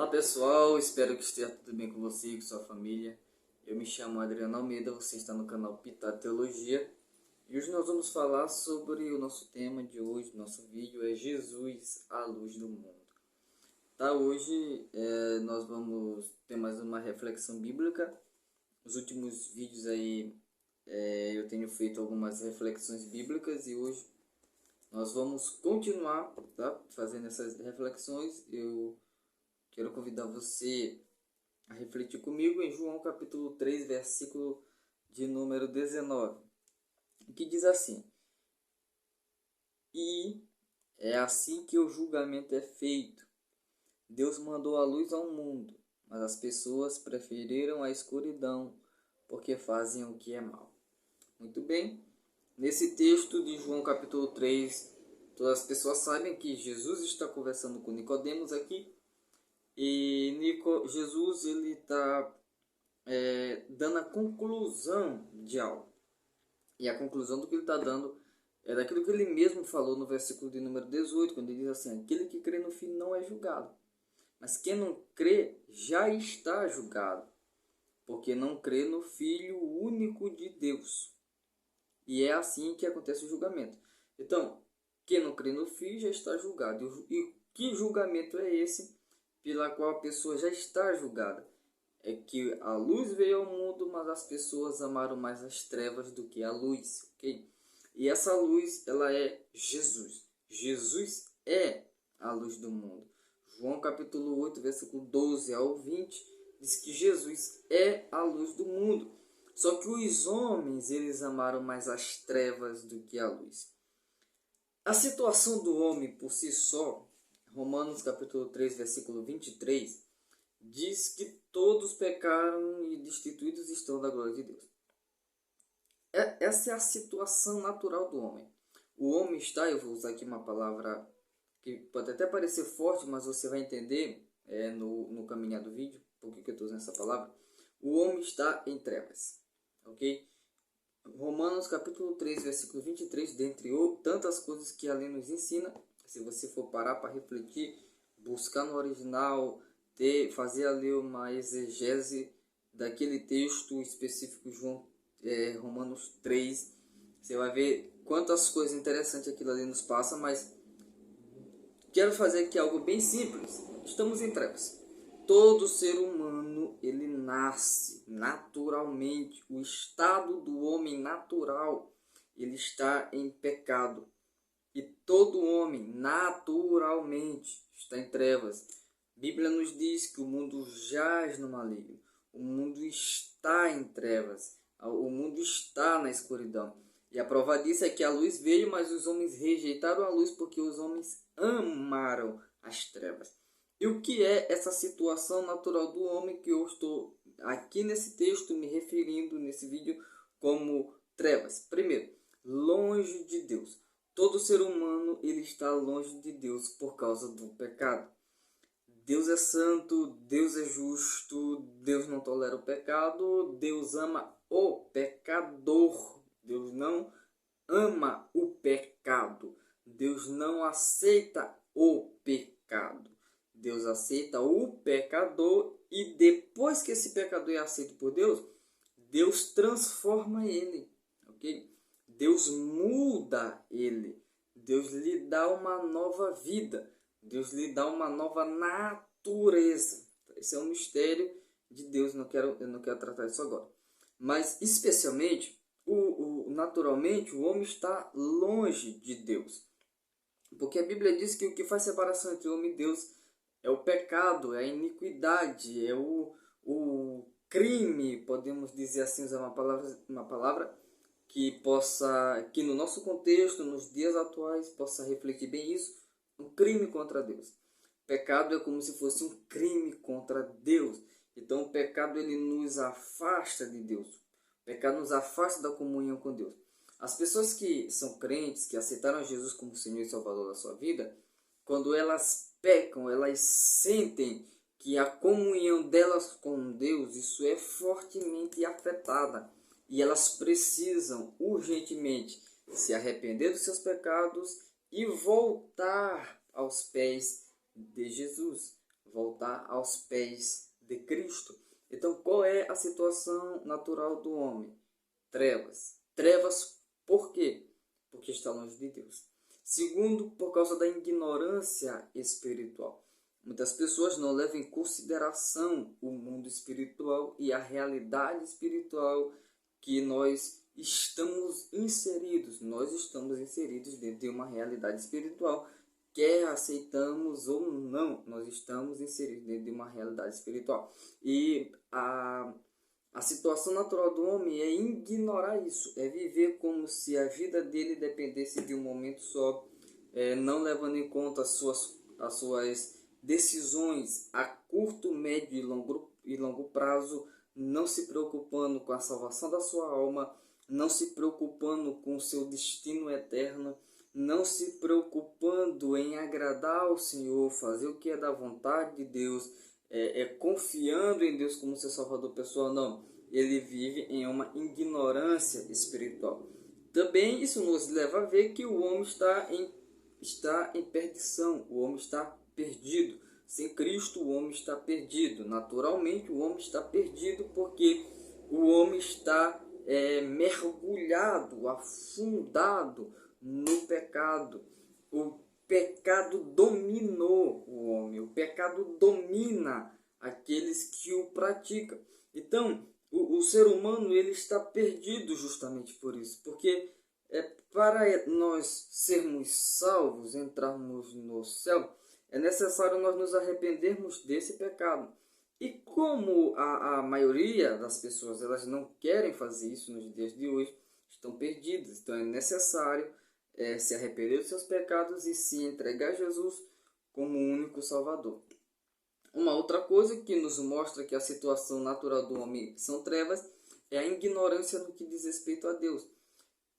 Olá pessoal, espero que esteja tudo bem com você e com sua família. Eu me chamo Adriano Almeida, você está no canal Pitá Teologia. E hoje nós vamos falar sobre o nosso tema de hoje, nosso vídeo é Jesus, a luz do mundo. Tá, hoje nós vamos ter mais uma reflexão bíblica. Os últimos vídeos aí eu tenho feito algumas reflexões bíblicas e hoje nós vamos continuar, tá, fazendo essas reflexões. Eu quero convidar você a refletir comigo em João capítulo 3, versículo de número 19, que diz assim: E é assim que o julgamento é feito. Deus mandou a luz ao mundo, mas as pessoas preferiram a escuridão, porque fazem o que é mal. Muito bem, nesse texto de João capítulo 3, todas as pessoas sabem que Jesus está conversando com Nicodemos aqui. E Jesus ele está dando a conclusão de algo. E a conclusão do que ele está dando é daquilo que ele mesmo falou no versículo de número 18, quando ele diz assim: aquele que crê no Filho não é julgado, mas quem não crê já está julgado, porque não crê no Filho único de Deus. E é assim que acontece o julgamento. Então, quem não crê no Filho já está julgado. E que julgamento é esse pela qual a pessoa já está julgada? É que a luz veio ao mundo, mas as pessoas amaram mais as trevas do que a luz, ok? E essa luz, ela é Jesus. Jesus é a luz do mundo. João capítulo 8, versículo 12 ao 20, diz que Jesus é a luz do mundo. Só que os homens, eles amaram mais as trevas do que a luz. A situação do homem por si só, Romanos capítulo 3, versículo 23, diz que todos pecaram e destituídos estão da glória de Deus. Essa é a situação natural do homem. O homem está, eu vou usar aqui uma palavra que pode até parecer forte, mas você vai entender no caminhar do vídeo, por que eu estou usando essa palavra. O homem está em trevas, ok? Romanos capítulo 3, versículo 23, dentre tantas coisas que a lei nos ensina, se você for parar para refletir, buscar no original, fazer ali uma exegese daquele texto específico, Romanos 3, você vai ver quantas coisas interessantes aquilo ali nos passa, mas quero fazer aqui algo bem simples. Estamos em trevas. Todo ser humano, ele nasce naturalmente. O estado do homem natural, ele está em pecado. E todo homem, naturalmente, está em trevas. A Bíblia nos diz que o mundo jaz no maligno. O mundo está em trevas. O mundo está na escuridão. E a prova disso é que a luz veio, mas os homens rejeitaram a luz porque os homens amaram as trevas. E o que é essa situação natural do homem que eu estou aqui nesse texto me referindo nesse vídeo como trevas? Primeiro, longe de Deus. Todo ser humano ele está longe de Deus por causa do pecado. Deus é santo, Deus é justo, Deus não tolera o pecado, Deus ama o pecador. Deus não ama o pecado. Deus não aceita o pecado. Deus aceita o pecador e depois que esse pecador é aceito por Deus, Deus transforma ele, ok? Deus muda ele. Deus lhe dá uma nova vida. Deus lhe dá uma nova natureza. Esse é um mistério de Deus. Eu não quero tratar isso agora. Mas especialmente, naturalmente, o homem está longe de Deus. Porque a Bíblia diz que o que faz separação entre o homem e Deus é o pecado, é a iniquidade, é o crime, podemos dizer assim, usar uma palavra que no nosso contexto, nos dias atuais, possa refletir bem isso, um crime contra Deus. Pecado é como se fosse um crime contra Deus. Então o pecado ele nos afasta de Deus. O pecado nos afasta da comunhão com Deus. As pessoas que são crentes, que aceitaram Jesus como Senhor e Salvador da sua vida, quando elas pecam, elas sentem que a comunhão delas com Deus, isso é fortemente afetada. E elas precisam urgentemente se arrepender dos seus pecados e voltar aos pés de Jesus. voltar aos pés de Cristo. Então, qual é a situação natural do homem? Trevas. Trevas por quê? Porque está longe de Deus. Segundo, por causa da ignorância espiritual. Muitas pessoas não levam em consideração o mundo espiritual e a realidade espiritual que nós estamos inseridos. Nós estamos inseridos dentro de uma realidade espiritual. Quer aceitamos ou não, nós estamos inseridos dentro de uma realidade espiritual. E a situação natural do homem é ignorar isso, é viver como se a vida dele dependesse de um momento só, não levando em conta as suas decisões a curto, médio e longo prazo, não se preocupando com a salvação da sua alma, não se preocupando com o seu destino eterno, não se preocupando em agradar ao Senhor, fazer o que é da vontade de Deus, confiando em Deus como seu salvador pessoal, não. Ele vive em uma ignorância espiritual. Também isso nos leva a ver que o homem está em perdição, o homem está perdido. Sem Cristo, o homem está perdido. Naturalmente, o homem está perdido porque o homem está mergulhado, afundado no pecado. O pecado dominou o homem, o pecado domina aqueles que o praticam. Então, o ser humano ele está perdido justamente por isso, porque para nós sermos salvos, entrarmos no céu, é necessário nós nos arrependermos desse pecado. E como a maioria das pessoas elas não querem fazer isso nos dias de hoje, estão perdidas. Então é necessário se arrepender dos seus pecados e se entregar a Jesus como o único Salvador. Uma outra coisa que nos mostra que a situação natural do homem são trevas é a ignorância no que diz respeito a Deus.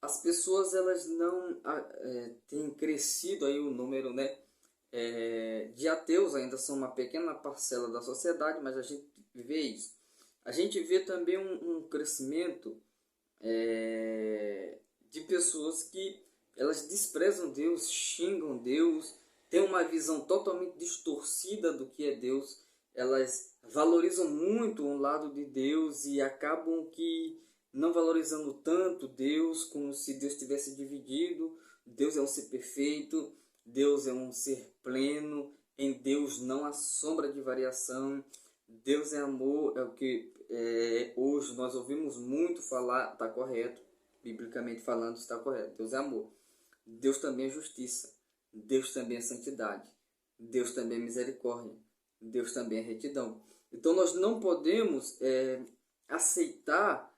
As pessoas elas não têm crescido aí o número, de ateus, ainda são uma pequena parcela da sociedade, mas a gente vê isso. A gente vê também um crescimento de pessoas que elas desprezam Deus, xingam Deus, têm uma visão totalmente distorcida do que é Deus. Elas valorizam muito um lado de Deus e acabam que não valorizando tanto Deus, como se Deus tivesse dividido. Deus é um ser perfeito, Deus é um ser pleno, em Deus não há sombra de variação. Deus é amor, é o que hoje nós ouvimos muito falar, está correto, biblicamente falando está correto. Deus é amor, Deus também é justiça, Deus também é santidade, Deus também é misericórdia, Deus também é retidão. Então nós não podemos aceitar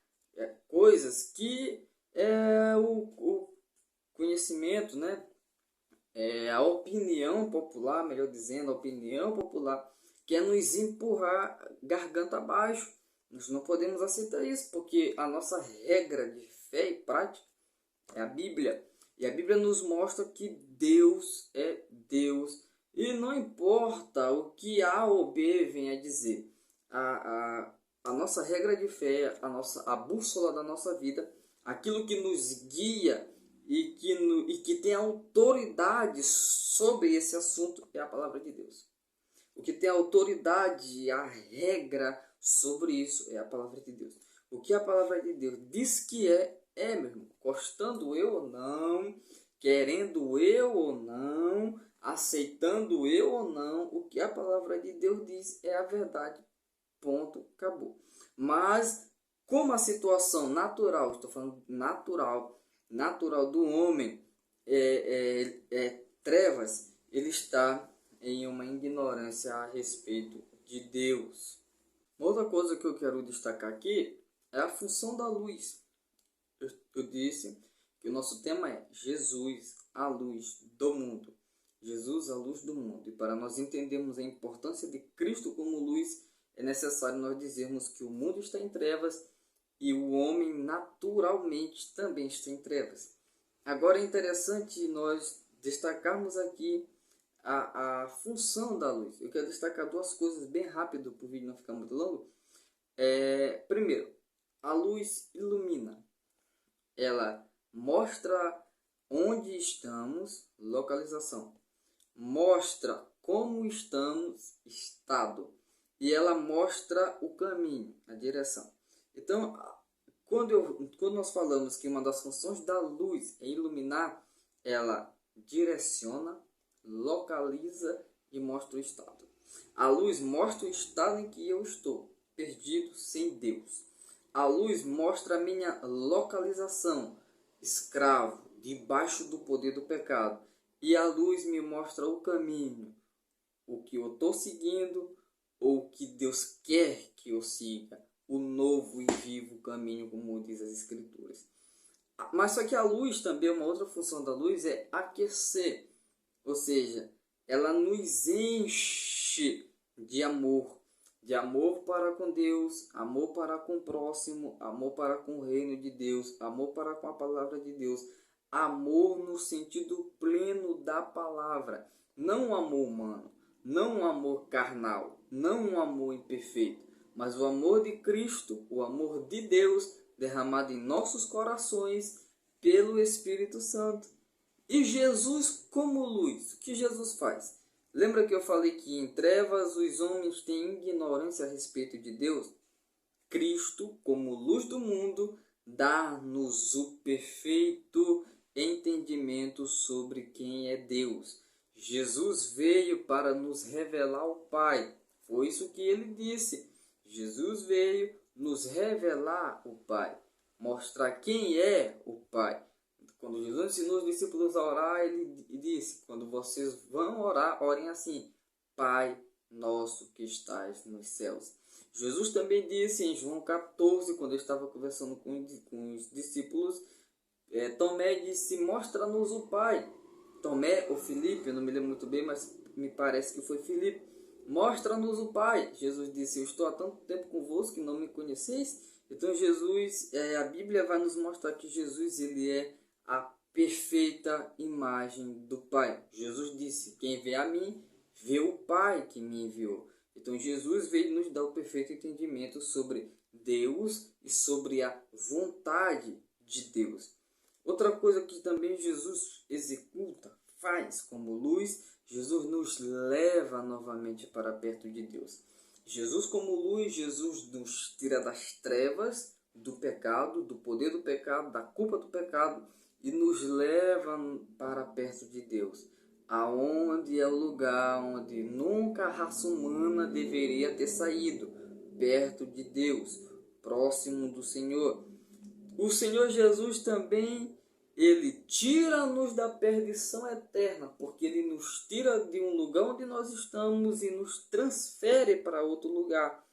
coisas que o conhecimento, a opinião popular, melhor dizendo, a opinião popular quer nos empurrar garganta abaixo. Nós não podemos aceitar isso, porque a nossa regra de fé e prática é a Bíblia. E a Bíblia nos mostra que Deus é Deus. E não importa o que A ou B venha dizer. A nossa regra de fé, a bússola da nossa vida, aquilo que nos guia e que tem autoridade sobre esse assunto é a palavra de Deus. O que tem autoridade, a regra sobre isso é a palavra de Deus. O que a palavra de Deus diz que meu irmão, gostando eu ou não, querendo eu ou não, aceitando eu ou não, o que a palavra de Deus diz é a verdade. Ponto, acabou. Mas como a situação natural, estou falando natural do homem trevas, ele está em uma ignorância a respeito de Deus. Outra coisa que eu quero destacar aqui é a função da luz. Eu disse que o nosso tema é Jesus, a luz do mundo. Jesus, a luz do mundo. E para nós entendermos a importância de Cristo como luz, é necessário nós dizermos que o mundo está em trevas e o homem naturalmente também está em trevas. Agora é interessante nós destacarmos aqui a função da luz. Eu quero destacar duas coisas bem rápido para o vídeo não ficar muito longo. Primeiro, a luz ilumina. Ela mostra onde estamos, localização. Mostra como estado, e ela mostra o caminho, a direção. Então, quando nós falamos que uma das funções da luz é iluminar, ela direciona, localiza e mostra o estado. A luz mostra o estado em que eu estou, perdido, sem Deus. A luz mostra a minha localização, escravo, debaixo do poder do pecado. E a luz me mostra o caminho, o que eu estou seguindo, ou o que Deus quer que eu siga, o novo e vivo caminho, como diz as Escrituras. Mas só que a luz também, uma outra função da luz é aquecer, ou seja, ela nos enche de amor para com Deus, amor para com o próximo, amor para com o reino de Deus, amor para com a palavra de Deus, amor no sentido pleno da palavra, não um amor humano, não um amor carnal, não um amor imperfeito, mas o amor de Cristo, o amor de Deus derramado em nossos corações pelo Espírito Santo. E Jesus como luz, o que Jesus faz? Lembra que eu falei que em trevas os homens têm ignorância a respeito de Deus? Cristo, como luz do mundo, dá-nos o perfeito entendimento sobre quem é Deus. Jesus veio para nos revelar o Pai. Foi isso que ele disse. Jesus veio nos revelar o Pai, mostrar quem é o Pai. Quando Jesus ensinou os discípulos a orar, ele disse: quando vocês vão orar, orem assim: Pai nosso que estás nos céus. Jesus também disse em João 14, quando ele estava conversando com os discípulos, Tomé disse: mostra-nos o Pai. Tomé ou Filipe, eu não me lembro muito bem, mas me parece que foi Filipe. Mostra-nos o Pai. Jesus disse: eu estou há tanto tempo convosco que não me conheceis. Então Jesus, a Bíblia vai nos mostrar que Jesus, ele é a perfeita imagem do Pai. Jesus disse: quem vê a mim, vê o Pai que me enviou. Então Jesus veio nos dar o perfeito entendimento sobre Deus e sobre a vontade de Deus. Outra coisa que também Jesus executa, faz como luz, Jesus nos leva novamente para perto de Deus. Jesus como luz, Jesus nos tira das trevas, do pecado, do poder do pecado, da culpa do pecado, e nos leva para perto de Deus, aonde é o lugar onde nunca a raça humana deveria ter saído, perto de Deus, próximo do Senhor. O Senhor Jesus também, ele tira-nos da perdição eterna, porque ele nos tira de um lugar onde nós estamos e nos transfere para outro lugar.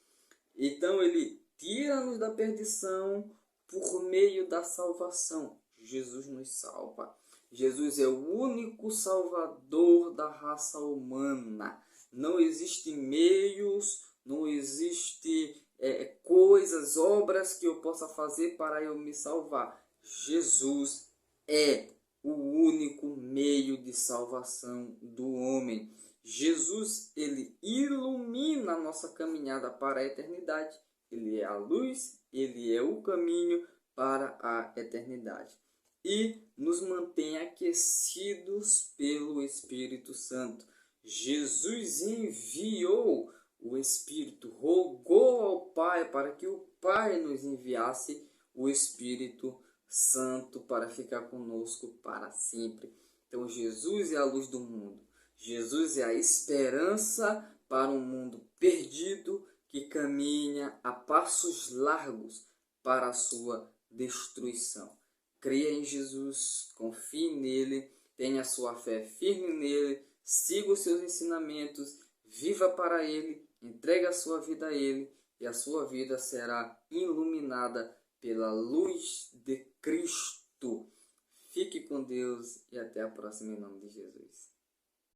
Então ele tira-nos da perdição por meio da salvação. Jesus nos salva. Jesus é o único salvador da raça humana. Não existem meios, não existe coisas, obras que eu possa fazer para eu me salvar. Jesus é o único meio de salvação do homem. Jesus, ele ilumina a nossa caminhada para a eternidade. Ele é a luz, ele é o caminho para a eternidade. E nos mantém aquecidos pelo Espírito Santo. Jesus enviou o Espírito, rogou ao Pai para que o Pai nos enviasse o Espírito Santo para ficar conosco para sempre. Então Jesus é a luz do mundo. Jesus é a esperança para um mundo perdido que caminha a passos largos para a sua destruição. Creia em Jesus, confie nele, tenha sua fé firme nele, siga os seus ensinamentos, viva para ele, entregue a sua vida a ele e a sua vida será iluminada pela luz de Cristo. Fique com Deus e até a próxima em nome de Jesus.